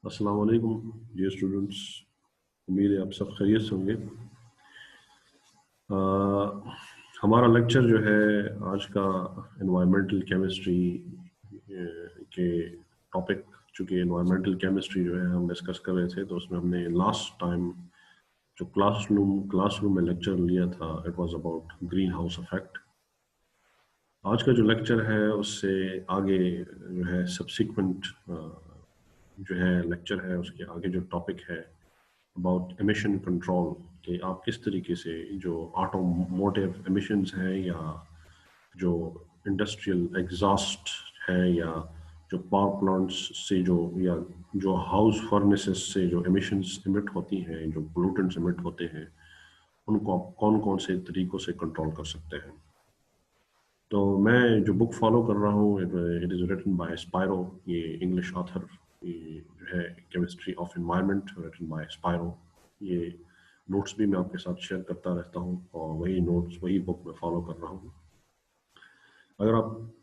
अस्सलाम वालेकुम dear students. उम्मीद है आप सब खैरियत से होंगे। हमारा लेक्चर जो है आज का एनवायरमेंटल केमिस्ट्री के टॉपिक, चूँकि एनवायरमेंटल केमिस्ट्री जो है हम डिस्कस कर रहे थे, तो उसमें हमने लास्ट टाइम जो क्लासरूम में लेक्चर लिया था, it was about green house effect. आज का जो लेक्चर है उससे आगे जो है सब्सिक्वेंट जो है लेक्चर है, उसके आगे जो टॉपिक है अबाउट एमिशन कंट्रोल, कि आप किस तरीके से जो ऑटोमोटिव एमिशंस हैं या जो इंडस्ट्रियल एग्जॉस्ट है या जो पावर प्लांट्स से जो या जो हाउस फर्नेसेस से जो एमिशंस इमिट होती हैं, जो पोल्यूटेंट्स इमिट होते हैं, उनको आप कौन कौन से तरीकों से कंट्रोल कर सकते हैं। तो मैं जो बुक फॉलो कर रहा हूँ, it is written by Spiro, ये इंग्लिश ऑथर, ये जो है chemistry of environment, written by Spiro. ये नोट्स भी मैं आपके साथ शेयर करता रहता हूँ और वही नोट्स वही बुक मैं फॉलो कर रहा हूँ। अगर आप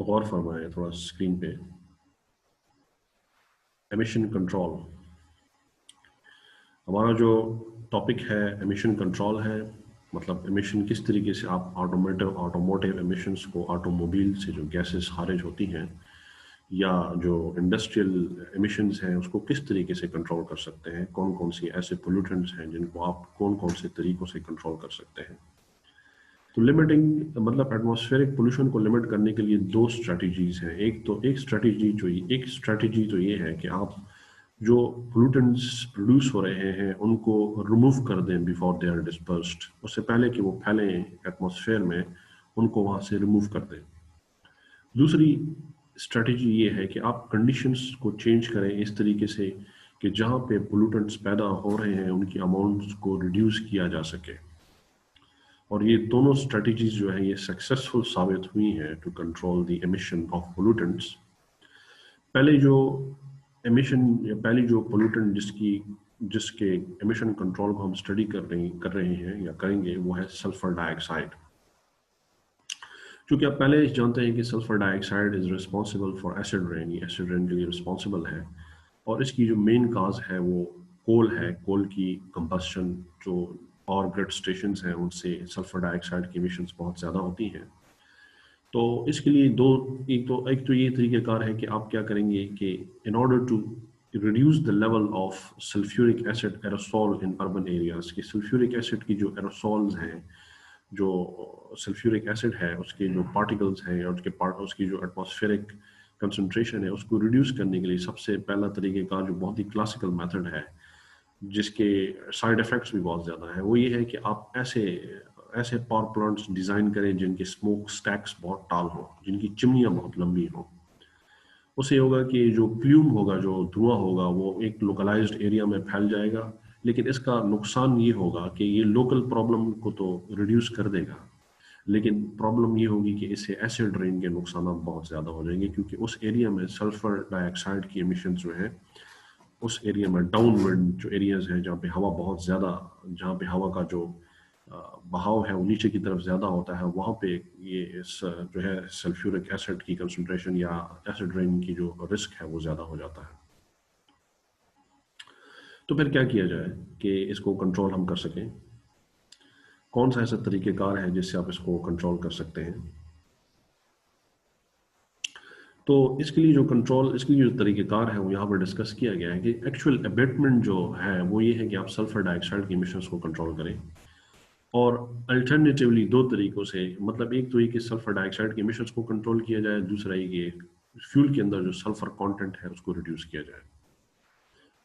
गौर फरमाएं थोड़ा स्क्रीन पे, एमिशन कंट्रोल, हमारा जो टॉपिक है एमिशन कंट्रोल है। मतलब एमिशन किस तरीके से आप ऑटोमोटिव एमिशंस को, ऑटोमोबाइल से जो गैसेस खारिज होती हैं या जो इंडस्ट्रियल एमिशंस हैं, उसको किस तरीके से कंट्रोल कर सकते हैं, कौन कौन सी ऐसे पोल्यूटेंट्स हैं जिनको आप कौन कौन से तरीकों से कंट्रोल कर सकते हैं। तो लिमिटिंग मतलब एटमॉस्फेरिक पोल्यूशन को लिमिट करने के लिए दो स्ट्रेटजीज हैं। एक स्ट्रेटजी तो ये है कि आप जो पोल्यूटेंट्स प्रोड्यूस हो रहे हैं उनको रिमूव कर दें बिफोर दे आर डिस्पर्स्ड, उससे पहले कि वो फैलें एटमॉस्फेयर में, उनको वहाँ से रिमूव कर दें। दूसरी स्ट्रेटजी ये है कि आप कंडीशंस को चेंज करें इस तरीके से कि जहाँ पे पोल्यूटेंट्स पैदा हो रहे हैं उनकी अमाउंट्स को रिड्यूस किया जा सके। और ये दोनों स्ट्रेटजीज जो है ये सक्सेसफुल साबित हुई हैं to control the emission of pollutants. पहले जो एमिशन या पहली जो पोल्यूटेंट जिसके एमिशन कंट्रोल को हम स्टडी कर रहे हैं या करेंगे, वो है सल्फर डाइऑक्साइड। क्योंकि आप पहले जानते हैं कि sulphur dioxide is responsible for acid rain, ये एसिड रेन के लिए रिस्पॉन्सिबल है। और इसकी जो मेन काज है वो कोल है, कोल की कंबस्शन, जो पावर ग्रिड स्टेशन हैं उनसे सल्फर डाइऑक्साइड की एमिशंस बहुत ज़्यादा होती हैं। तो इसके लिए एक तो ये तरीक़ेकार है कि आप क्या करेंगे कि in order to reduce the level of sulphuric acid aerosol in urban areas, की सल्फ्यूरिक एसिड की जो एरोसोल्स हैं, जो सल्फ्यूरिक एसिड है उसके जो पार्टिकल्स हैं या उसकी जो एटमॉस्फेरिक कंसंट्रेशन है, उसको रिड्यूस करने के लिए सबसे पहला तरीक़ेकार जो बहुत ही क्लासिकल मेथड है, जिसके साइड इफ़ेक्ट्स भी बहुत ज़्यादा हैं, वो ये है कि आप ऐसे पावर प्लांट्स डिज़ाइन करें जिनके स्मोक स्टैक्स बहुत टाल हों, जिनकी चिमनियाँ बहुत लंबी हों। उससे होगा कि जो प्ल्यूम होगा, जो धुआं होगा, वो एक लोकलाइज्ड एरिया में फैल जाएगा। लेकिन इसका नुकसान ये होगा कि ये लोकल प्रॉब्लम को तो रिड्यूस कर देगा, लेकिन प्रॉब्लम ये होगी कि इससे एसिड रेन के नुकसान बहुत ज़्यादा हो जाएंगे, क्योंकि उस एरिया में सल्फर डाइऑक्साइड की एमिशन जो है, उस एरिया में डाउनवर्ड जो एरियाज हैं जहाँ पे हवा बहुत ज़्यादा, जहाँ पे हवा का जो बहाव है वो नीचे की तरफ ज़्यादा होता है, वहाँ पे ये इस जो है सल्फ्यूरिक एसिड की कंसंट्रेशन या एसिड रेन की जो रिस्क है वो ज़्यादा हो जाता है। तो फिर क्या किया जाए कि इसको कंट्रोल हम कर सकें? कौन सा ऐसा तरीक़ेकार है जिससे आप इसको कंट्रोल कर सकते हैं? तो इसके लिए जो तरीक़ेकार है वो यहाँ पर डिस्कस किया गया है कि एक्चुअल अबेटमेंट जो है वो ये है कि आप सल्फर डाइऑक्साइड की एमिशंस को कंट्रोल करें। और अल्टरनेटिवली दो तरीकों से, मतलब एक तो ये कि सल्फर डाइऑक्साइड की एमिशंस को कंट्रोल किया जाए, दूसरा ये कि फ्यूल के अंदर जो सल्फर कंटेंट है उसको रिड्यूस किया जाए।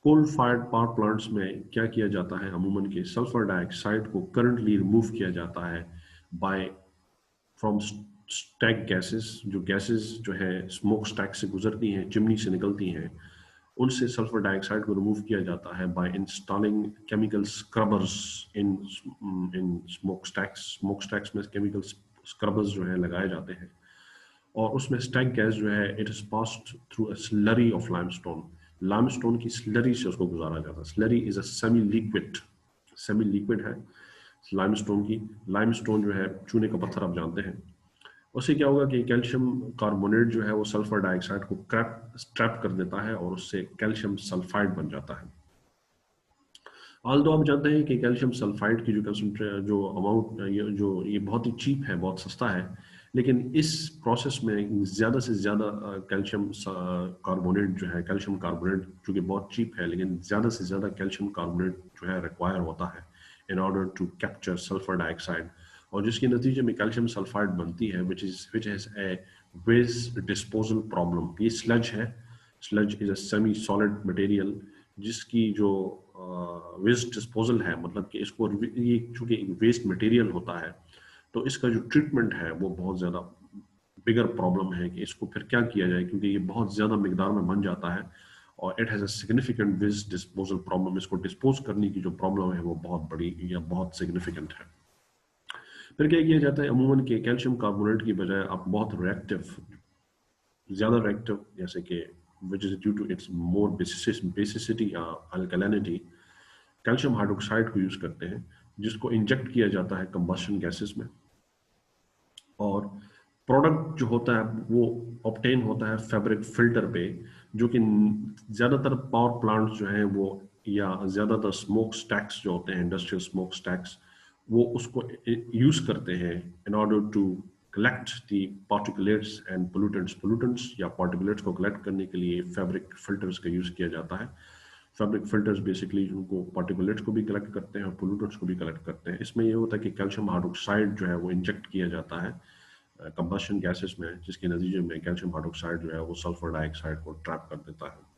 कोल फायर्ड पावर प्लांट्स में क्या किया जाता है अमूमन कि सल्फर डाइऑक्साइड को करंटली रिमूव किया जाता है बाय फ्रॉम स्टैक गैसेस, जो गैसेस जो है स्मोक स्टैक से गुजरती हैं, चिमनी से निकलती हैं, उनसे सल्फर डाइऑक्साइड को रिमूव किया जाता है by installing chemical scrubbers in smoke stacks में केमिकल स्क्रबर्स जो है लगाए जाते हैं, और उसमें स्टैक गैस जो है it is passed through a slurry of limestone की स्लरी से उसको गुजारा जाता है। Slurry is a semi liquid है लाइमस्टोन जो है चूने का पत्थर आप जानते हैं, उससे क्या होगा कि कैल्शियम कार्बोनेट जो है वो सल्फर डाइऑक्साइड को ट्रैप कर देता है और उससे कैल्शियम सल्फाइड बन जाता है। ऑल्दो आप जानते हैं कि कैल्शियम सल्फाइड की जो कंसंट्रेट जो अमाउंट ये बहुत ही चीप है, बहुत सस्ता है, लेकिन इस प्रोसेस में ज़्यादा से ज़्यादा कैल्शियम कार्बोनेट जो है, कैल्शियम कार्बोनेट जो कि बहुत चीप है, लेकिन ज़्यादा से ज़्यादा कैल्शियम कार्बोनेट जो है रिक्वायर होता है in order to capture sulphur dioxide, और जिसके नतीजे में कैल्शियम सल्फाइड बनती है which is a waste disposal problem. ये स्लज है। Sludge is a semi solid material जिसकी जो वेस्ट डिस्पोजल है, मतलब कि इसको ये चूंकि वेस्ट मटेरियल होता है तो इसका जो ट्रीटमेंट है वो बहुत ज़्यादा बिगर प्रॉब्लम है कि इसको फिर क्या किया जाए, क्योंकि ये बहुत ज़्यादा मिकदार में बन जाता है और it has a significant waste disposal problem. इसको डिस्पोज करने की जो प्रॉब्लम है वो बहुत बड़ी या बहुत सिग्निफिकेंट है। फिर क्या किया जाता है, अमूमन के कैल्शियम कार्बोनेट की बजाय आप बहुत रिएक्टिव, ज़्यादा रिएक्टिव, जैसे कि which is due to its more basicity या अल्कलिनिटी, कैल्शियम हाइड्रोक्साइड को यूज़ करते हैं, जिसको इंजेक्ट किया जाता है कंबशन गैसेस में, और प्रोडक्ट जो होता है वो ऑब्टेन होता है फैब्रिक फिल्टर पे, जो कि ज़्यादातर पावर प्लांट्स जो हैं वो, या ज़्यादातर स्मोक स्टैक्स जो होते हैं, इंडस्ट्रियल स्मोक स्टैक्स, वो उसको यूज़ करते हैं in order to collect the particulates and pollutants या पार्टिकुलेट्स को कलेक्ट करने के लिए फैब्रिक फिल्टर्स का यूज़ किया जाता है। फैब्रिक फिल्टर्स बेसिकली उनको पार्टिकुलेट्स को भी कलेक्ट करते हैं और पोल्यूटेंट्स को भी कलेक्ट करते हैं। इसमें ये होता है कि कैल्शियम हाइड्रोक्साइड जो है वो इंजेक्ट किया जाता है कंबशन गैसेस में, जिसके नतीजे में कैल्शियम हाइड्रोक्साइड जो है वो सल्फर डाइऑक्साइड को ट्रैप कर देता है।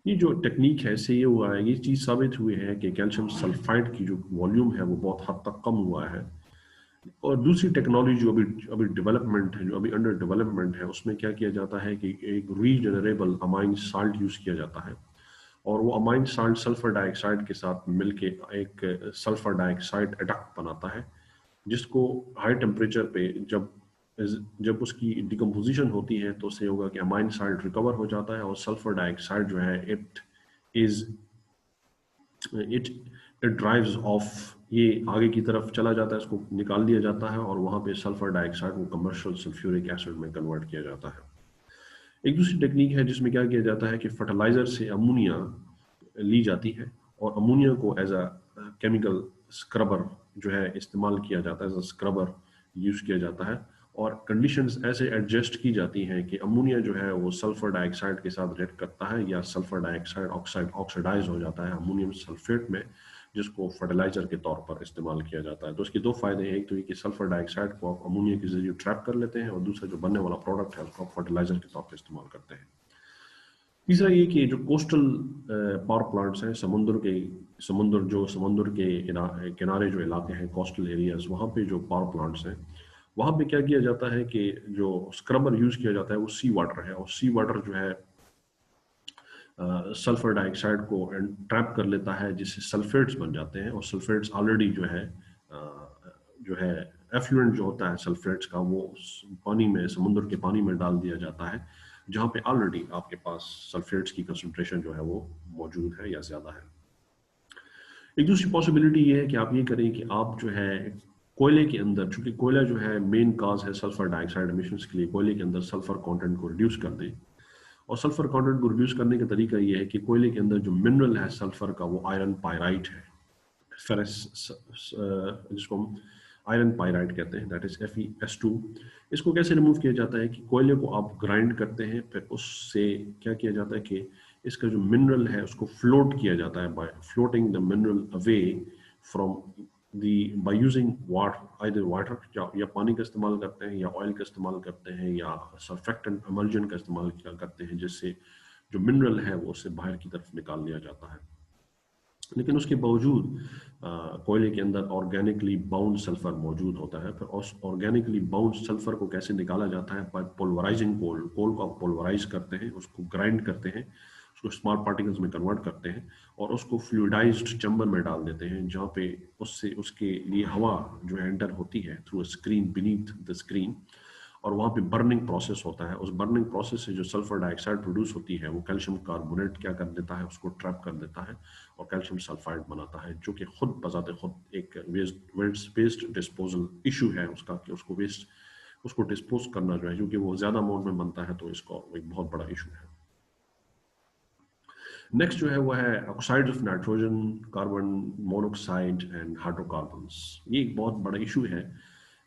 ये जो टेक्निक है इससे ये हुआ है, ये चीज़ साबित हुई है कि कैल्शियम सल्फाइड की जो वॉल्यूम है वो बहुत हद तक कम हुआ है। और दूसरी टेक्नोलॉजी जो अभी अभी डेवलपमेंट है, जो अभी अंडर डेवलपमेंट है, उसमें क्या किया जाता है कि एक रीजनरेबल अमाइन साल्ट यूज़ किया जाता है, और वो अमाइन साल्ट सल्फर डाइऑक्साइड के साथ मिलके एक सल्फर डाइऑक्साइड एडक्ट बनाता है, जिसको हाई टेम्परेचर पे जब उसकी डिकम्पोजिशन होती है तो उससे होगा कि अमाइन साल्ट रिकवर हो जाता है और सल्फर डाइऑक्साइड जो है is it it drives of, ये आगे की तरफ चला जाता है, इसको निकाल दिया जाता है और वहाँ पे सल्फर डाइऑक्साइड को कमर्शियल सल्फ्यूरिक एसिड में कन्वर्ट किया जाता है। एक दूसरी टेक्निक है जिसमें क्या किया जाता है कि फर्टिलाइजर से अमोनिया ली जाती है और अमोनिया को एज अ केमिकल स्क्रबर जो है इस्तेमाल किया जाता है, एज अ स्क्रबर यूज़ किया जाता है, और कंडीशंस ऐसे एडजस्ट की जाती हैं कि अमोनिया जो है वो सल्फर डाइऑक्साइड के साथ रिएक्ट करता है या सल्फर डाइऑक्साइड ऑक्सीडाइज हो जाता है अमोनियम सल्फेट में, जिसको फर्टिलाइजर के तौर पर इस्तेमाल किया जाता है। तो इसके दो फायदे हैं, एक तो ये कि सल्फर डाइऑक्साइड को आप अमोनिया के जरिए ट्रैप कर लेते हैं और दूसरा जो बनने वाला प्रोडक्ट है उसको आप फर्टिलाइजर के तौर पर इस्तेमाल करते हैं। तीसरा ये कि जो कोस्टल पावर प्लांट्स हैं, समुद्र के किनारे जो इलाके हैं, कोस्टल एरियाज, वहाँ पे जो पावर प्लांट्स हैं, वहाँ पे क्या किया जाता है कि जो स्क्रबर यूज़ किया जाता है वो सी वाटर है, और सी वाटर जो है सल्फर डाइऑक्साइड को ट्रैप कर लेता है, जिससे सल्फेट्स बन जाते हैं, और सल्फेट्स ऑलरेडी जो है एफ्लुएंट जो होता है सल्फेट्स का, वो पानी में, समुद्र के पानी में डाल दिया जाता है, जहाँ पे ऑलरेडी आपके पास सल्फेट्स की कंसंट्रेशन जो है वो मौजूद है या ज़्यादा है। एक दूसरी पॉसिबिलिटी ये है कि आप ये करें कि आप जो है कोयले के अंदर, चूंकि कोयला जो है मेन काज है सल्फर डाइऑक्साइड एमिशंस के लिए, कोयले के अंदर सल्फर कंटेंट को रिड्यूस कर दें। और सल्फर कंटेंट को रिड्यूस करने का तरीका ये है कि कोयले के अंदर जो मिनरल है सल्फर का वो आयरन पायराइट है, फेरस, जिसको हम आयरन पायराइट कहते हैं, दैट इज Fe2। इसको कैसे रिमूव किया जाता है कि कोयले को आप ग्राइंड करते हैं, फिर उससे क्या किया जाता है कि इसका जो मिनरल है उसको फ्लोट किया जाता है, by floating the mineral away from the, by using water, either water या पानी का इस्तेमाल करते हैं या ऑयल का इस्तेमाल करते हैं या सर्फेक्टेंट इमल्जन का इस्तेमाल करते हैं, जिससे जो मिनरल है वो उससे बाहर की तरफ निकाल लिया जाता है। लेकिन उसके बावजूद कोयले के अंदर ऑर्गेनिकली बाउंड सल्फर मौजूद होता है। फिर उस ऑर्गेनिकली बाउंड सल्फर को कैसे निकाला जाता है, बाय पोलराइजिंग कोल को आप पोलराइज करते हैं, उसको ग्राइंड करते हैं, उसको स्मॉल पार्टिकल्स में कन्वर्ट करते हैं और उसको फ्लूइडाइज्ड चैम्बर में डाल देते हैं, जहाँ पे उससे उसके लिए हवा जो है एंटर होती है through a screen, beneath the screen, और वहाँ पे बर्निंग प्रोसेस होता है। उस बर्निंग प्रोसेस से जो सल्फर डाइऑक्साइड प्रोड्यूस होती है वो कैल्शियम कार्बोनेट क्या कर देता है, उसको ट्रैप कर देता है और कैल्शियम सल्फाइड बनाता है, जो कि खुद बजाते खुद एक वेस्ट डिस्पोजल इशू है उसका, कि उसको वेस्ट उसको डिस्पोज करना जो है, क्योंकि वो ज़्यादा अमाउंट में बनता है, तो इसको एक बहुत बड़ा इशू है। नेक्स्ट जो है वो है oxide of nitrogen, carbon monoxide and hydrocarbons. ये एक बहुत बड़ा इशू है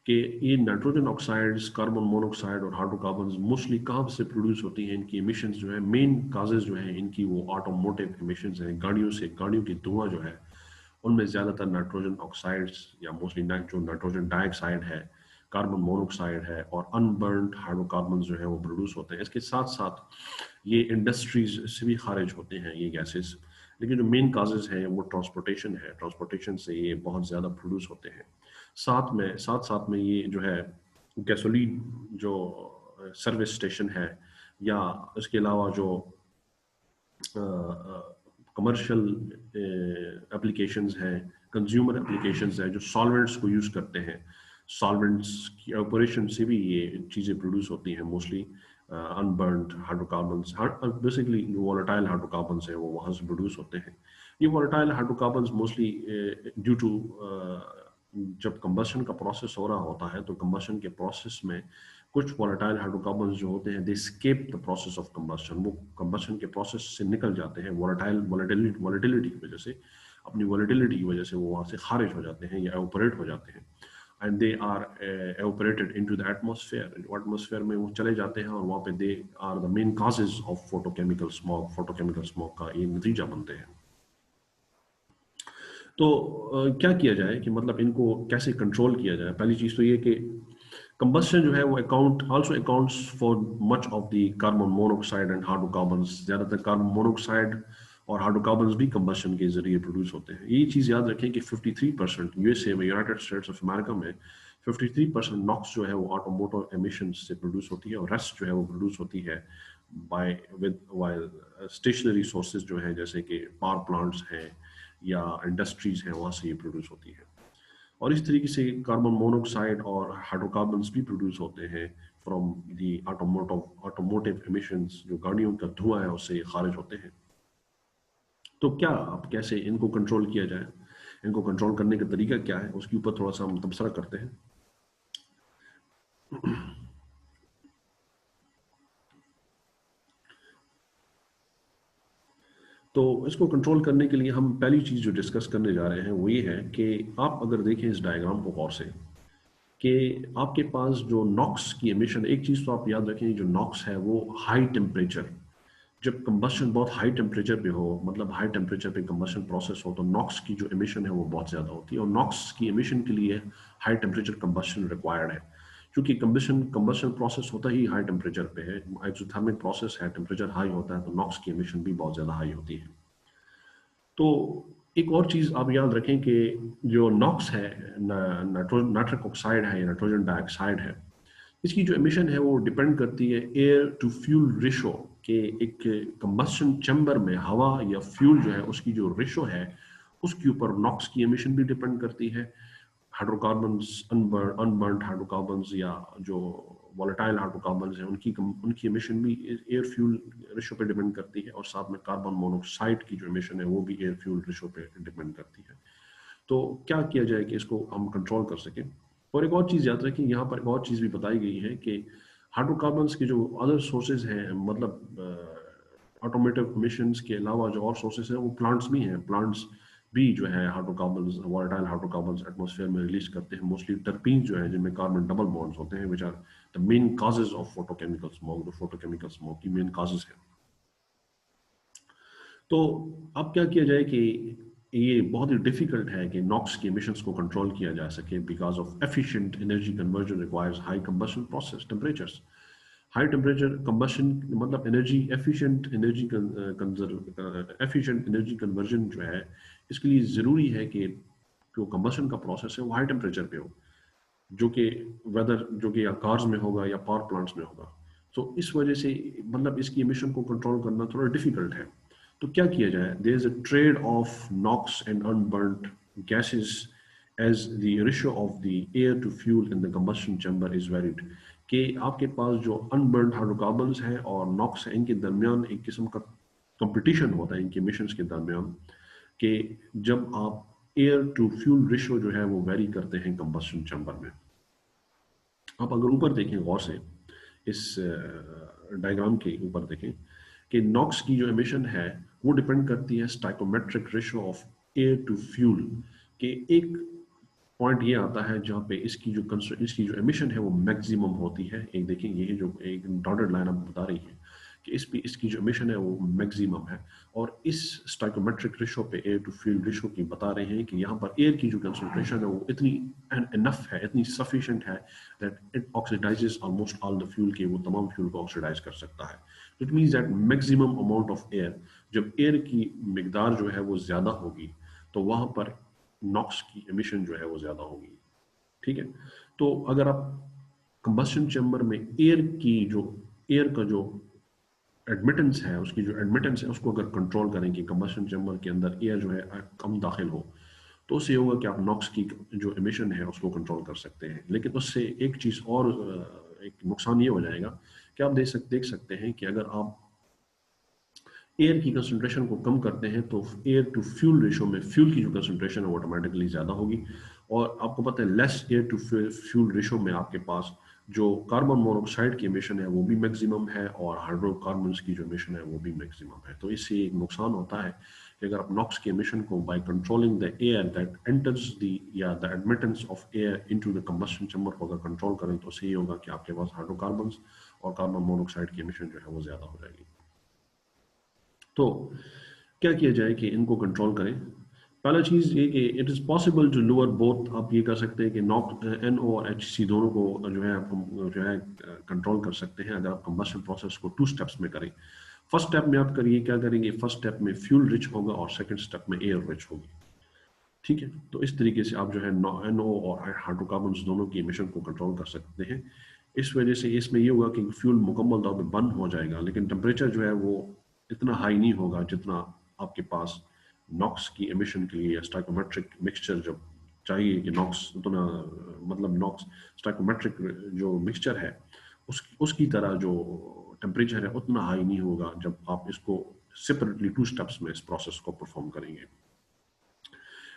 कि ये नाइट्रोजन ऑक्साइड्स, कार्बन मोनोऑक्साइड और हाइड्रोकार्बन्स मोस्टली कहाँ से प्रोड्यूस होती हैं। इनकी एमिशंस जो है, मेन काजेज जो है इनकी, वो ऑटोमोटिव एमिशंस हैं, गाड़ियों से, गाड़ियों की धुआं जो है उनमें ज़्यादातर नाइट्रोजन ऑक्साइड्स या मोस्टली जो नाइट्रोजन डाइऑक्साइड है, कार्बन मोनोऑक्साइड है और अनबर्न्ड हाइड्रोकार्बन जो है वो प्रोड्यूस होते हैं। इसके साथ साथ ये इंडस्ट्रीज से भी खारिज होते हैं ये गैसेस, लेकिन जो मेन काजेज हैं वो ट्रांसपोर्टेशन है, ट्रांसपोर्टेशन से ये बहुत ज़्यादा प्रोड्यूस होते हैं। साथ में ये जो है गैसोलीन जो सर्विस स्टेशन है, या इसके अलावा जो कमर्शियल एप्लीकेशंस हैं, कंज्यूमर एप्लीकेशंस हैं जो सॉल्वेंट्स को यूज़ करते हैं, सॉल्वेंट्स की ऑपरेशन से भी ये चीज़ें प्रोड्यूस होती हैं मोस्टली। अनबर्न्ड हाइड्रोकार्बन्स, बेसिकली जो वॉलेटाइल हाइड्रोकार्बन्स हैं वो वहाँ से प्रोड्यूस होते हैं। ये volatile hydrocarbons mostly due to जब कंबशन का प्रोसेस हो रहा होता है, तो कंबशन के प्रोसेस में कुछ वॉलेटाइल हाइड्रोकार्बन्स जो होते हैं they escape the process of combustion, वो कंबशन के प्रोसेस से निकल जाते हैं वॉलेटिलिटी की वजह से, अपनी वॉलेटिलिटी की वजह से वो वहाँ से खारिज हो जाते हैं या एवोपरेट हो जाते हैं, and they are evaporated into the atmosphere. Atmosphere में वो चले जाते हैं और वहाँ पे they are the main causes of photochemical smog का ये नतीजा बनते हैं। तो क्या किया जाए कि मतलब इनको कैसे कंट्रोल किया जाए? पहली चीज़ तो ये कि कंबस्शन जो है वो accounts for much of the carbon monoxide and hydrocarbons. ज़्यादातर कार्बन मोनोऑक्साइड और हाइड्रोकार्बन्स भी कंबस्शन के जरिए प्रोड्यूस होते हैं। ये चीज़ याद रखें कि 53% यूएसए में, यूनाइटेड स्टेट्स ऑफ अमेरिका में 53% नॉक्स जो है वो ऑटोमोटिव एमिशंस से प्रोड्यूस होती है, और रेस्ट जो है वो प्रोड्यूस होती है बाय वाइल स्टेशनरी सोर्सेज जो है, जैसे कि पावर प्लांट्स हैं या इंडस्ट्रीज हैं, वहाँ से ये प्रोड्यूस होती है। और इस तरीके से कार्बन मोनोऑक्साइड और हाइड्रोकार्बन्स भी प्रोड्यूस होते हैं फ्रॉम दी ऑटोमोटिव एमिशंस, जो गाड़ियों का धुआं है उससे खारिज होते हैं। तो क्या अब कैसे इनको कंट्रोल किया जाए, इनको कंट्रोल करने का तरीका क्या है, उसके ऊपर थोड़ा सा हम तबसरा करते हैं। तो इसको कंट्रोल करने के लिए हम पहली चीज़ जो डिस्कस करने जा रहे हैं वो ये है कि आप अगर देखें इस डायग्राम को गौर से, कि आपके पास जो नॉक्स की एमिशन, एक चीज़ तो आप याद रखें, जो नॉक्स है वो हाई टेम्परेचर, जब कंबशन बहुत हाई टेम्परेचर पे हो, मतलब हाई टेम्परेचर पे कंबशन प्रोसेस हो, तो नॉक्स की जो एमिशन है वो बहुत ज़्यादा होती है, और नॉक्स की एमिशन के लिए हाई टेम्परेचर कंबशन रिक्वायर्ड है, क्योंकि कंबशन प्रोसेस होता ही हाई टेम्परेचर पे है, एक्सोथर्मिक प्रोसेस है, टेम्परेचर हाई होता है तो नॉक्स की एमिशन भी बहुत ज़्यादा हाई होती है। तो एक और चीज़ आप याद रखें कि जो नॉक्स है, नाइट्रिक ऑक्साइड है या नाइट्रोजन डाइऑक्साइड है, इसकी जो एमिशन है वो डिपेंड करती है एयर टू फ्यूल रेशो के। एक कंबस्शन चैम्बर में हवा या फ्यूल जो है उसकी जो रेशो है उसके ऊपर नॉक्स की एमिशन भी डिपेंड करती है। हाइड्रोकार्बन्स, अनबर्न्ड हाइड्रोकार्बन्स या जो वॉलेटाइल हाइड्रोकार्बन्स हैं उनकी एमिशन भी एयर फ्यूल रेशो पे डिपेंड करती है, और साथ में कार्बन मोनोऑक्साइड की जो एमिशन है वो भी एयर फ्यूल रेशो पे डिपेंड करती है। तो क्या किया जाए कि इसको हम कंट्रोल कर सकें? और एक और चीज़ याद रखें, यहाँ पर एक और चीज़ भी बताई गई है कि हाइड्रोकार्बन्स के जो अदर सोर्सेज हैं, मतलब ऑटोमेटिव एमिशंस के अलावा जो और सोर्सेज हैं वो प्लांट्स भी हैं। प्लांट्स भी जो है हाइड्रोकार्बन्स, वॉलेटाइल हाइड्रोकार्बन्स एटमॉस्फेयर में रिलीज करते हैं, मोस्टली टर्पीन जो है जिनमें कार्बन डबल बॉन्ड्स होते हैं, which are the main causes of photochemical smoke, जो फोटोकेमिकल स्मोक की मेन काजेज हैं। तो अब क्या किया जाए कि ये बहुत ही डिफिकल्ट है कि नॉक्स की एमिशंस को कंट्रोल किया जा सके, because of efficient energy conversion requires high combustion process temperatures. High temperature combustion मतलब एनर्जी एफिशिएंट एनर्जी कन्वर्जन जो है, इसके लिए ज़रूरी है कि जो कंबशन का प्रोसेस है वो हाई टेम्परेचर पे हो, जो कि जो कि या कार्स में होगा या पावर प्लांट्स में होगा। तो इस वजह से मतलब इसकी एमिशन को कंट्रोल करना थोड़ा डिफिकल्ट है। तो क्या किया जाए? There is a trade off NOx and unburned gases as the ratio of the air to fuel in the combustion chamber is varied. कि आपके पास जो अनबर्न्ड हाइड्रोकार्बन्स हैं और नॉक्स हैं, इनके दरमियान एक किस्म का कंपटीशन होता है इनके एमिशंस के दरमियान, कि जब आप एयर टू फ्यूल रेशियो जो है वो वेरी करते हैं कंबशन चैम्बर में। आप अगर ऊपर देखें गौर से, इस डायग्राम के ऊपर देखें कि नॉक्स की जो एमिशन है वो डिपेंड करती है stoichiometric ratio of air to fuel के। एक पॉइंट ये आता है जहाँ पे इसकी जो एमिशन है वो मैक्सिमम होती है। एक देखिए, ये जो एक डॉटेड लाइन आप बता रही है कि इसकी जो एमिशन है वो मैक्सिमम है, और इस स्टाइकोमेट्रिक रेशो पे एयर टू फ्यूल रेशो की बता रहे हैं कि यहाँ पर एयर की जो कंसंट्रेशन है वो इतनी इनफ है, इतनी सफिशिएंट है that it oxidises almost all the fuel, के वो तमाम फ्यूल को ऑक्सीडाइज कर सकता है। It means that maximum amount of air, जब एयर की मिकदार जो है वो ज़्यादा होगी तो वहाँ पर नॉक्स की एमिशन जो है वो ज़्यादा होगी। ठीक है, तो अगर आप कंबस्शन चैम्बर में एयर का जो एडमिटेंस है, उसकी जो एडमिटेंस है उसको अगर कंट्रोल करें कि कंबस्शन चैम्बर के अंदर एयर जो है कम दाखिल हो, तो उससे होगा कि आप नॉक्स की जो एमिशन है उसको कंट्रोल कर सकते हैं। लेकिन उससे एक चीज़ और, एक नुकसान ये हो जाएगा कि आप देख सकते हैं कि अगर आप एयर की कंसंट्रेशन को कम करते हैं तो एयर टू फ्यूल रेशो में फ्यूल की जो कंसंट्रेशन है वो ऑटोमेटिकली ज़्यादा होगी। और आपको पता है less air to fuel ratio में आपके पास जो कार्बन मोनोऑक्साइड की एमिशन है वो भी मैक्सिमम है, और हाइड्रोकार्बन्स की जो एमिशन है वो भी मैक्सिमम है। तो इससे एक नुकसान होता है कि अगर आप नॉक्स की एमिशन को by controlling the air that enters the या the admittance of air into the combustion chamber को अगर कंट्रोल करें तो सही होगा कि आपके पास हाइड्रोकार्बन्स और कार्बन मोनोऑक्साइड की एमिशन जो है वो ज़्यादा हो जाएगी। तो क्या किया जाए कि इनको कंट्रोल करें? पहला चीज़ ये कि it is possible to lower both. आप ये कर सकते हैं कि नॉक NO और HC दोनों को जो है आप जो है कंट्रोल कर सकते हैं अगर आप कंबशन प्रोसेस को 2 स्टेप्स में करें। फर्स्ट स्टेप में आप करिए क्या करेंगे, फर्स्ट स्टेप में फ्यूल रिच होगा और सेकंड स्टेप में एयर रिच होगी। ठीक है, तो इस तरीके से आप जो है NO और हाइड्रोकार्बन्स दोनों की एमिशन को कंट्रोल कर सकते हैं। इस वजह से इसमें ये होगा कि फ्यूल मुकम्मल तौर पर बंद हो जाएगा, लेकिन टेम्परेचर जो है वो इतना हाई नहीं होगा जितना आपके पास नॉक्स की एमिशन के लिए स्टाइकोमेट्रिक मिक्सचर जब चाहिए कि नॉक्स उतना, मतलब नॉक्स स्टाइकोमेट्रिक जो मिक्सचर है उसकी तरह जो टेम्परेचर है उतना हाई नहीं होगा जब आप इसको सेपरेटली 2 स्टेप्स में इस प्रोसेस को परफॉर्म करेंगे।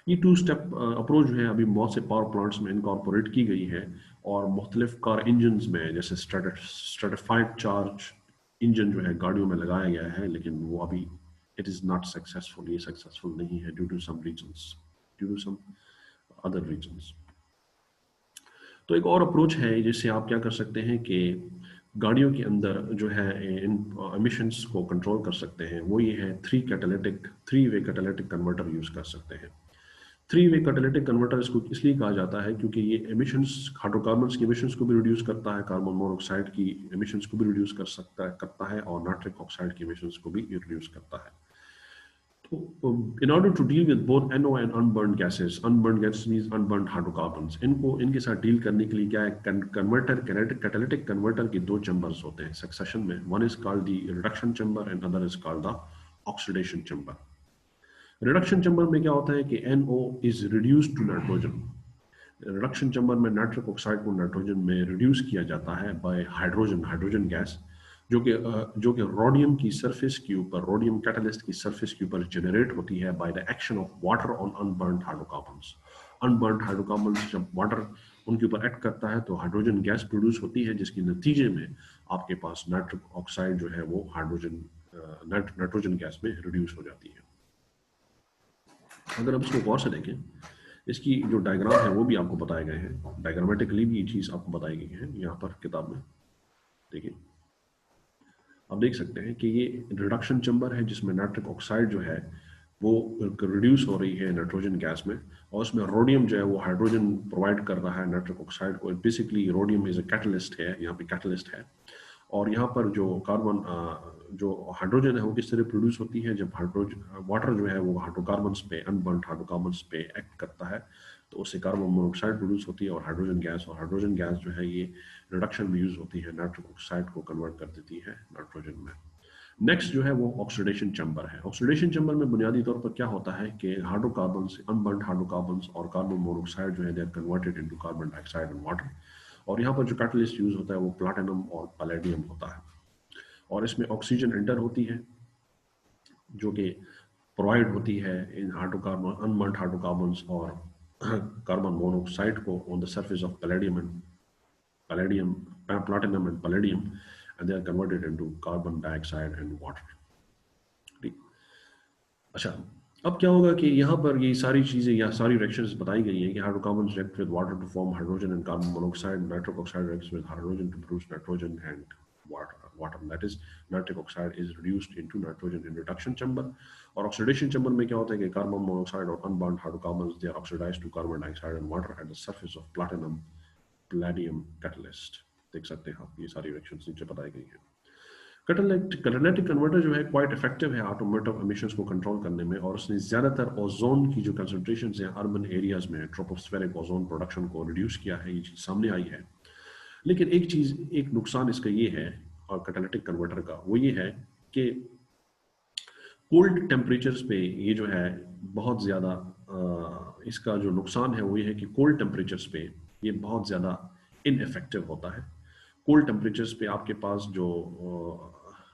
ये 2 स्टेप अप्रोच जो है अभी बहुत से पावर प्लांट्स में इनकॉर्पोरेट की गई है, और मुख्तलिफ कार इंजन में जैसे स्ट्रेटिफाइड चार्ज इंजन जो है गाड़ियों में लगाया गया है, लेकिन वो अभी इट इज़ नॉट सक्सेसफुल, ये सक्सेसफुल नहीं है due to some reasons, due to some other reasons. तो एक और अप्रोच है जिससे आप क्या कर सकते हैं कि गाड़ियों के अंदर जो है इन एमिशंस को कंट्रोल कर सकते हैं, वो ये है three way catalytic converter use कर सकते हैं। थ्री वे कैटालिटिक कन्वर्टर इसको इसलिए कहा जाता है क्योंकि ये एमिशंस, हाइड्रोकार्बन्स की एमिशंस को भी रिड्यूस करता है, कार्बन मोनोऑक्साइड की एमिशंस को भी रिड्यूस करता है और नाइट्रिक ऑक्साइड की एमिशंस को भी रिड्यूस करता है। तो in order to deal with both NO and unburned gases means unburned hydrocarbons, इनके साथ डील करने के लिए क्या है, कैटालिटिक कन्वर्टर के 2 चैम्बर्स होते हैं सक्सेशन में। One is called the reduction chamber and other is called the oxidation chamber. Reduction chamber में क्या होता है कि NO is reduced to nitrogen. Reduction chamber में नाइट्रिक ऑक्साइड को नाइट्रोजन में रिड्यूस किया जाता है बाय हाइड्रोजन गैस, जो कि रोडियम की सरफेस के ऊपर, रोडियम कैटलिस्ट की सरफेस के ऊपर जनरेट होती है by the action of water on unburned hydrocarbons. Unburned hydrocarbons जब वाटर उनके ऊपर एक्ट करता है तो हाइड्रोजन गैस प्रोड्यूस होती है, जिसके नतीजे में आपके पास नाइट्रिक ऑक्साइड जो है वो नाइट्रोजन गैस में रिड्यूस हो जाती है। अगर आप इसको गौर से देखें, इसकी जो डायग्राम है वो भी आपको बताए गए हैं, डायग्रामेटिकली भी ये चीज़ आपको बताई गई है यहाँ पर किताब में। देखिए, आप देख सकते हैं कि ये रिडक्शन चैम्बर है जिसमें नाइट्रिक ऑक्साइड जो है वो रिड्यूस हो रही है नाइट्रोजन गैस में, और उसमें रोडियम जो है वो हाइड्रोजन प्रोवाइड कर रहा है नाइट्रिक ऑक्साइड को। Basically rhodium is a catalyst है, यहाँ पे कैटलिस्ट है। और यहाँ पर जो जो हाइड्रोजन है वो किस तरह प्रोड्यूस होती है, जब हाइड्रोजन वाटर जो है वो हाइड्रोकार्बन्स पे, अनबर्न्ड हाइड्रोकार्बन्स पे एक्ट करता है तो उससे कार्बन मोनोऑक्साइड प्रोड्यूस होती है और हाइड्रोजन गैस जो है ये रिडक्शन में यूज होती है, नाइट्रिक ऑक्साइड को कन्वर्ट कर देती है नाइट्रोजन में। नेक्स्ट जो है वो ऑक्सीडेशन चैम्बर है। ऑक्सीडेशन चैम्बर में बुनियादी तौर पर क्या होता है कि हाइड्रोकार्बन्स, अनबर्न्ड हाइड्रोकार्बन्स और कार्बन मोनोऑक्साइड जो है they are converted into carbon dioxide and water, और यहाँ पर जो कैटलिस्ट यूज होता है वो प्लैटिनम और पैलेडियम होता है, और इसमें ऑक्सीजन एंटर होती है जो कि प्रोवाइड होती है इन हाइड्रोकार्बन, अनबर्न्ड हाइड्रोकार्बन्स और कार्बन मोनोऑक्साइड को on the surface of palladium palladium, platinum and palladium, and they are converted into carbon dioxide and water. ठीक। अच्छा, अब क्या होगा कि यहाँ पर ये सारी चीज़ें या सारी रिएक्शंस बताई गई हैं कि hydrocarbons react with water to form hydrogen and carbon monoxide. Nitric oxide reacts with hydrogen to produce nitrogen and water. That is, nitric oxide is reduced into nitrogen in reduction chamber. और oxidation chamber में क्या होता है कि carbon monoxide और unbound hydrocarbons they are oxidized to carbon dioxide and water at the surface of platinum palladium catalyst. देख सकते हैं आप ये सारी रिएक्शंस नीचे बताई गई हैं। कैटालिटिक कन्वर्टर जो है क्वाइट इफेक्टिव है ऑटोमोटिव एमिशंस को कंट्रोल करने में, और उसने ज़्यादातर ओजोन की जो कंसंट्रेशन है अर्बन एरियाज में ट्रोपोस्फेरिक ओजोन प्रोडक्शन को रिड्यूस किया है, ये चीज़ सामने आई है। लेकिन एक नुकसान इसका ये है और कैटालिटिक कन्वर्टर का, वो ये है कि कोल्ड टेम्परेचर्स पे ये जो है बहुत ज़्यादा इसका जो नुकसान है वो ये है कि कोल्ड टेम्परेचर्स पे ये बहुत ज़्यादा इनइफेक्टिव होता है। कोल्ड टेम्परेचर्स पे आपके पास जो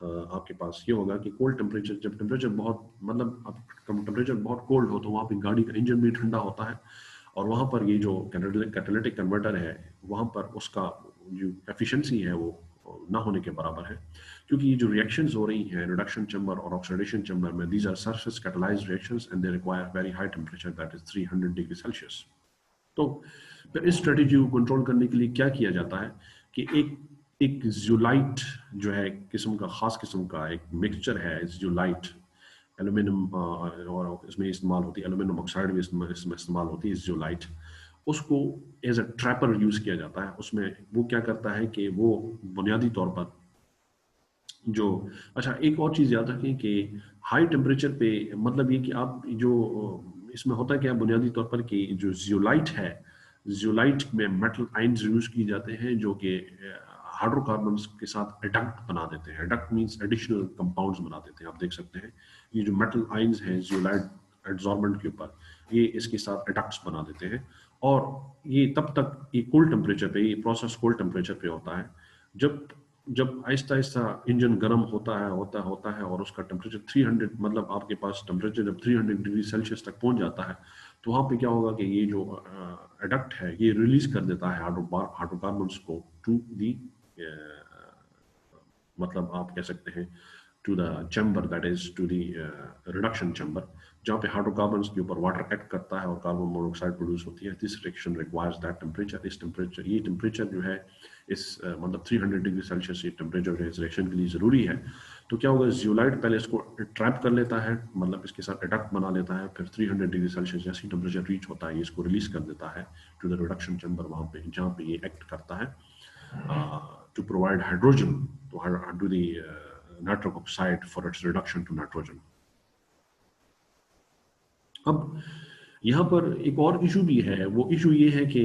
आपके पास ये होगा कि कोल्ड टेम्परेचर, जब टेम्परेचर बहुत मतलब टेम्परेचर बहुत कोल्ड हो तो वहाँ पे गाड़ी का इंजन भी ठंडा होता है, और वहाँ पर ये जो कैटालिटिक कन्वर्टर है वहाँ पर उसका जो एफिशिएंसी है वो ना होने के बराबर है, क्योंकि ये जो रिएक्शंस हो रही हैं रिडक्शन चैम्बर और ऑक्सीडेशन चैम्बर में, these are surface catalysed reactions and they require very high temperature that is 300 degree Celsius. तो फिर इस स्ट्रेटेजी को कंट्रोल करने के लिए क्या किया जाता है कि एक ज़्यूलाइट जो है किस्म का खास किस्म का एक मिक्सचर है, ज़्यूलाइट एल्यूमिनियम और इसमें इस्तेमाल होती है, एल्यूमिनियम ऑक्साइड भी इसमें इस्तेमाल होती है ज़्यूलाइट, उसको एज अ ट्रैपर यूज़ किया जाता है। उसमें वो क्या करता है कि वो बुनियादी तौर पर जो अच्छा एक और चीज़ याद रखें कि हाई टेम्परेचर पे मतलब ये कि आप जो इसमें होता है क्या बुनियादी तौर पर कि जो ज़्यूलाइट है, ज़्यूलाइट में मेटल आयन्स यूज़ किए जाते हैं जो कि हाइड्रोकार्बन्स के साथ एडक्ट बना देते हैं। एडक्ट मींस एडिशनल कंपाउंड्स बना देते हैं। आप देख सकते हैं ये जो मेटल आयन्स हैं ज़्यूलाइट एडजॉर्बेंट के ऊपर, ये इसके साथ एडक्ट्स बना देते हैं, और ये तब तक ये कोल्ड टेम्परेचर पे, ये प्रोसेस कोल्ड टेम्परेचर पे होता है। जब आहिस्ता आहिस्ता इंजन गर्म होता है और उसका टेम्परेचर 300 मतलब आपके पास टेम्परेचर जब 300 डिग्री सेल्सियस तक पहुंच जाता है तो वहाँ पे क्या होगा कि ये जो एडक्ट है ये रिलीज कर देता है हाइड्रोकार्बन्स को टू दी मतलब आप कह सकते हैं to the chamber, that is to the reduction chamber, जहाँ पे हाइड्रोकार्बन्स के ऊपर वाटर एक्ट करता है और कार्बन मोनोऑक्साइड प्रोड्यूस होती है। This reaction requires that temperature. इस टेम्परेचर ये टेम्परेचर जो है इस मतलब 300 डिग्री सेल्सियस ये टेम्परेचर इस रिएक्शन के लिए ज़रूरी है। तो क्या होगा, ज़्यूलाइट पहले इसको ट्रैप कर लेता है, मतलब इसके साथ एडक्ट बना लेता है, फिर 300 डिग्री सेल्सियस जैसी टेम्परेचर रीच होता है ये इसको रिलीज कर देता है टू द रिडक्शन चैम्बर, वहाँ पे जहाँ पे ये एक्ट करता है to provide hydrogen to the nitric oxide for its reduction to nitrogen. अब यहाँ पर एक और इशू भी है, वो इशू ये है कि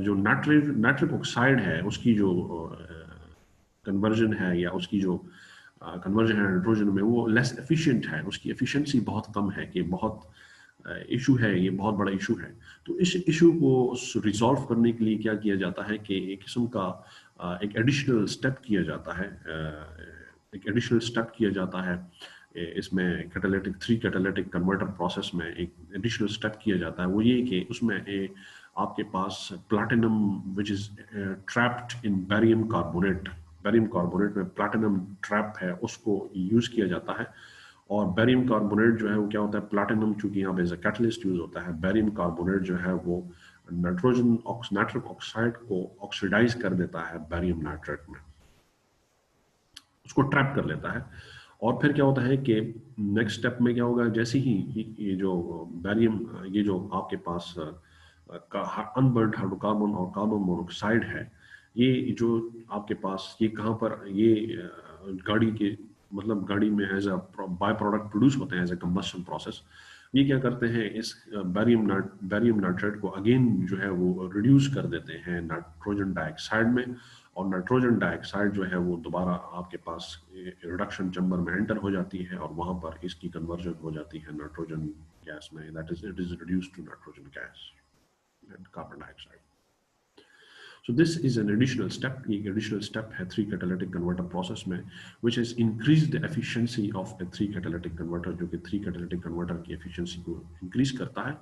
जो नाइट्रिक ऑक्साइड है उसकी जो कन्वर्जन है या उसकी जो कन्वर्जन है नाइट्रोजन में वो लेस एफिशिएंट है, उसकी एफिशिएंसी बहुत कम है, कि बहुत इशू है, ये बहुत बड़ा इशू है। तो इस इशू को रिजॉल्व करने के लिए क्या किया जाता है कि एक किस्म का एक एडिशनल स्टेप किया जाता है इसमें थ्री कैटालिटिक कन्वर्टर प्रोसेस में एक एडिशनल स्टेप किया जाता है। वो ये कि उसमें आपके पास platinum which is trapped in barium carbonate में प्लैटिनम ट्रैप है, उसको यूज किया जाता है। और बैरियम कार्बोनेट जो है वो क्या होता है, प्लैटिनम चूंकि यहाँ पे एज अ कैटलिस्ट यूज होता है, बैरियम कार्बोनेट जो है वो नाइट्रिक ऑक्साइड को ऑक्सीडाइज कर देता है बैरियम नाइट्रेट में, उसको ट्रैप कर लेता है। और फिर क्या होता है कि नेक्स्ट स्टेप में क्या होगा, जैसे ही ये जो बैरियम ये जो आपके पास अनबर्न्ड हाइड्रोकार्बन और कार्बन मोनोऑक्साइड है, ये जो आपके पास ये कहाँ पर ये गाड़ी के मतलब गाड़ी में as a by product produce होते हैं एज अ कंबस्शन प्रोसेस। ये क्या करते हैं, इस बैरियम नाइट्रेट को अगेन जो है वो रिड्यूस कर देते हैं नाइट्रोजन डाइऑक्साइड में, और नाइट्रोजन डाइऑक्साइड जो है वो दोबारा आपके पास रिडक्शन चैम्बर में एंटर हो जाती है और वहाँ पर इसकी कन्वर्जन हो जाती है नाइट्रोजन गैस में, that is it is reduced to nitrogen gas and carbon dioxide. So this is an additional step. एक additional step है three catalytic converter process में, which has increased the efficiency of a three catalytic converter, जो कि three catalytic converter की efficiency को increase करता है।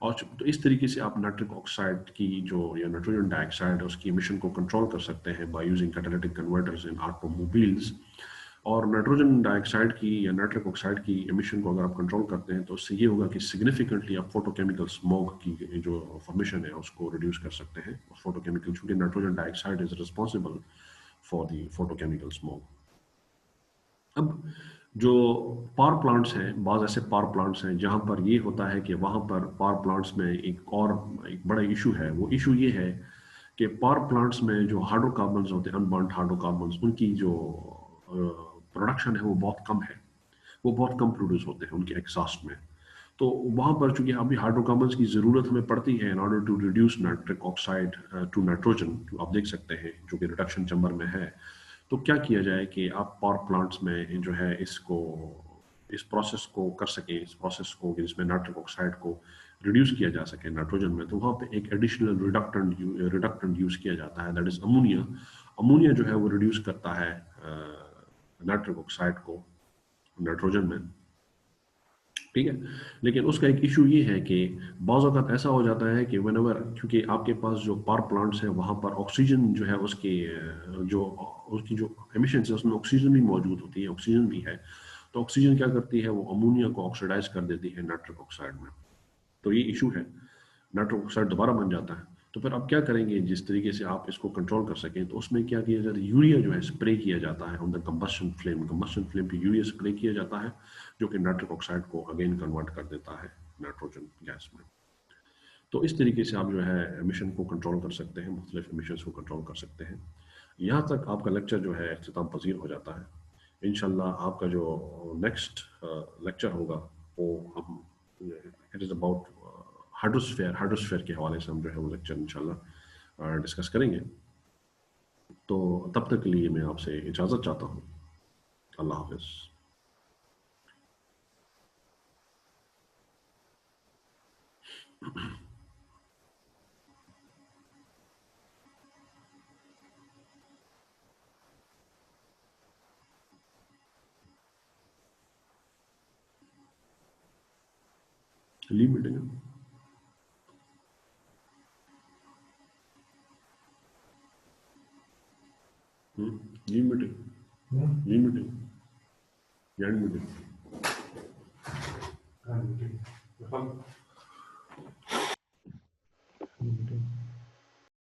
और तो इस तरीके से आप नाइट्रिक ऑक्साइड की जो या नाइट्रोजन डाइऑक्साइड है उसकी एमिशन को कंट्रोल कर सकते हैं by using catalytic converters in automobiles. और नाइट्रोजन डाइऑक्साइड की या नाइट्रिक ऑक्साइड की एमिशन को अगर आप कंट्रोल करते हैं तो उससे ये होगा कि सिग्निफिकेंटली आप फोटोकेमिकल स्मोग की जो फॉर्मेशन है उसको रिड्यूस कर सकते हैं। फोटोकेमिकल, चूंकि nitrogen dioxide is responsible for the photochemical smog. अब जो पावर प्लांट्स हैं, बाज़ ऐसे पावर प्लांट्स हैं जहाँ पर ये होता है कि वहाँ पर पावर प्लांट्स में एक बड़ा इशू है। वो इशू ये है कि पावर प्लांट्स में जो हाइड्रोकार्बन्स होते हैं, अनबर्न्ड हाइड्रोकार्बन्स, उनकी जो प्रोडक्शन है वो बहुत कम है। वो बहुत कम प्रोड्यूस होते हैं उनके एग्जॉस्ट में। तो वहाँ पर चूंकि अभी हाइड्रोकार्बन्स की ज़रूरत हमें पड़ती है in order to reduce nitric oxide to nitrogen, जो आप देख सकते हैं जो कि रिडक्शन चैम्बर में है। तो क्या किया जाए कि आप पावर प्लांट्स में जो है इस प्रोसेस को कर सकें, इस प्रोसेस को कि जिसमें नाइट्रिक ऑक्साइड को रिड्यूस किया जा सके नाइट्रोजन में। तो वहाँ पे एक एडिशनल रिडक्टेंट यूज़ किया जाता है, दैट इज़ अमोनिया। अमोनिया जो है वो रिड्यूस करता है नाइट्रिक ऑक्साइड को नाइट्रोजन में। ठीक है। लेकिन उसका एक इशू ये है कि बाज़ औक़ात ऐसा हो जाता है कि व्हेनेवर, क्योंकि आपके पास जो पावर प्लांट्स हैं वहाँ पर ऑक्सीजन जो है जो उसकी जो एमिशंस है उसमें ऑक्सीजन भी मौजूद होती है, ऑक्सीजन भी है। तो ऑक्सीजन क्या करती है, वो अमोनिया को ऑक्सीडाइज कर देती है नाइट्रिक ऑक्साइड में। तो ये इशू है, नाइट्रिक ऑक्साइड दोबारा बन जाता है। तो फिर आप क्या करेंगे, जिस तरीके से आप इसको कंट्रोल कर सकें, तो उसमें क्या किया जाता है, यूरिया जो है स्प्रे किया जाता है ऑन द कंबस्शन फ्लेम पे यूरिया स्प्रे किया जाता है, जो कि नाइट्रिक ऑक्साइड को अगेन कन्वर्ट कर देता है नाइट्रोजन गैस में। तो इस तरीके से आप जो है एमिशन को कंट्रोल कर सकते हैं, मुख्तलिफ एमिशंस को कंट्रोल कर सकते हैं। यहाँ तक आपका लेक्चर जो है अख्ताम पजीर हो जाता है। इंशाल्लाह आपका जो नेक्स्ट लेक्चर होगा वो हम इट इज़ अबाउट हाइड्रोस्फेयर के हवाले से हम जो है वो लेक्चर इंशाल्लाह डिस्कस करेंगे। तो तब तक के लिए मैं आपसे इजाज़त चाहता हूँ। अल्लाह हाफिज़। लीव मीटिंग है। Leave meeting, leave meeting, and meeting.